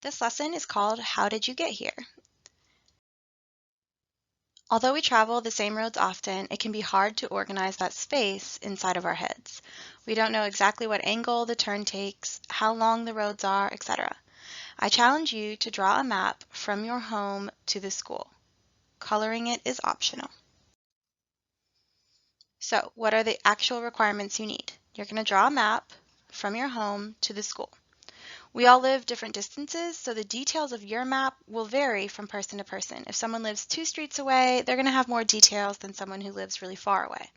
This lesson is called How Did You Get Here? Although we travel the same roads often, it can be hard to organize that space inside of our heads. We don't know exactly what angle the turn takes, how long the roads are, etc. I challenge you to draw a map from your home to the school. Coloring it is optional. So, what are the actual requirements you need? You're going to draw a map from your home to the school. We all live different distances, so the details of your map will vary from person to person. If someone lives 2 streets away, they're going to have more details than someone who lives really far away.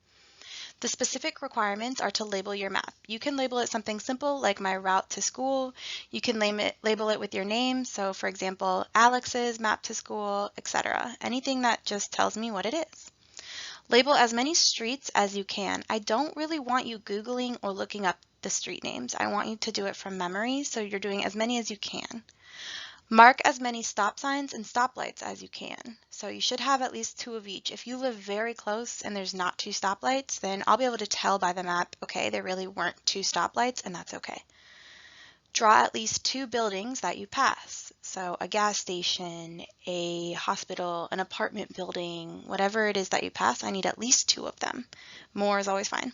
The specific requirements are to label your map. You can label it something simple like my route to school. You can label it with your name. So for example, Alex's map to school, etc. Anything that just tells me what it is. Label as many streets as you can. I don't really want you Googling or looking up the street names. I want you to do it from memory, so you're doing as many as you can. Mark as many stop signs and stoplights as you can. So you should have at least 2 of each. If you live very close and there's not 2 stoplights, then I'll be able to tell by the map, okay, there really weren't 2 stoplights, and that's okay. Draw at least 2 buildings that you pass. So a gas station, a hospital, an apartment building, whatever it is that you pass, I need at least 2 of them. More is always fine.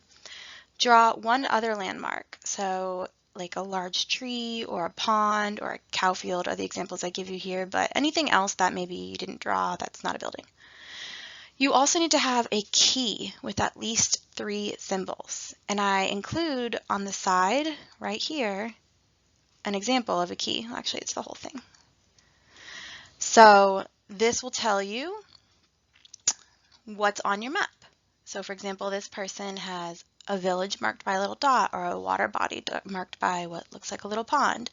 Draw 1 other landmark. So like a large tree or a pond or a cow field are the examples I give you here, but anything else that maybe you didn't draw that's not a building. You also need to have a key with at least 3 symbols. And I include on the side right here an example of a key. Actually, it's the whole thing. So this will tell you what's on your map. So for example, this person has a village marked by a little dot or a water body marked by what looks like a little pond.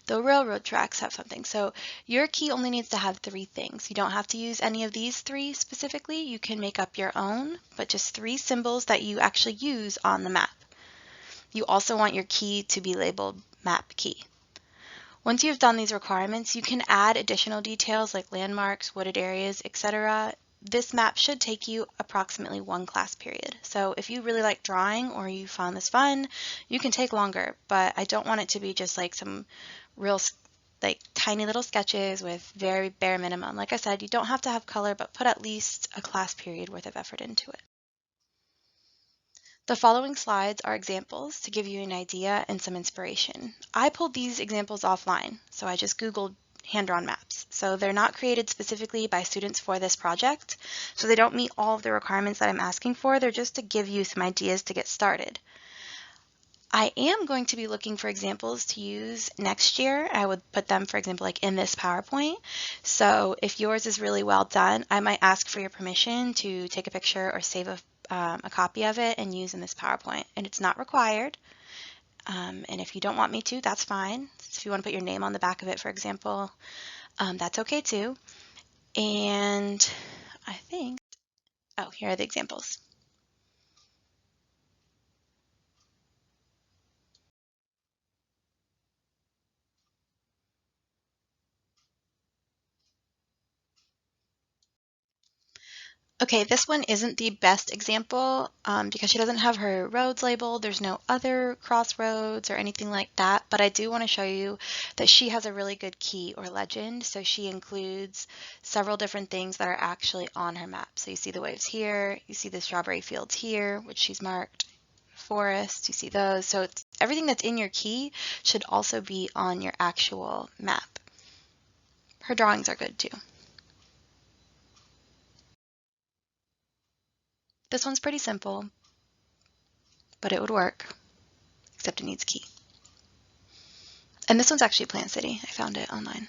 The railroad tracks have something. So your key only needs to have 3 things. You don't have to use any of these 3 specifically. You can make up your own, but just 3 symbols that you actually use on the map. You also want your key to be labeled map key. Once you've done these requirements, you can add additional details like landmarks, wooded areas, etc. This map should take you approximately 1 class period. So if you really like drawing or you found this fun, you can take longer, but I don't want it to be just like some real like tiny little sketches with very bare minimum. Like I said, you don't have to have color, but put at least a class period worth of effort into it. The following slides are examples to give you an idea and some inspiration. I pulled these examples offline, so I just Googled hand-drawn maps. So they're not created specifically by students for this project, so they don't meet all of the requirements that I'm asking for. They're just to give you some ideas to get started. I am going to be looking for examples to use next year. I would put them, for example, like in this PowerPoint. So if yours is really well done, I might ask for your permission to take a picture or save a copy of it and use in this PowerPoint. And it's not required. And if you don't want me to, that's fine. If you want to put your name on the back of it, for example, that's okay too. And I think, oh, here are the examples. Okay, this one isn't the best example because she doesn't have her roads labeled. There's no other crossroads or anything like that, but I do want to show you that she has a really good key or legend. So she includes several different things that are actually on her map. So you see the waves here, you see the strawberry fields here, which she's marked, forest, you see those. So everything that's in your key should also be on your actual map. Her drawings are good too. This one's pretty simple, but it would work, except it needs a key. And this one's actually Plant City. I found it online.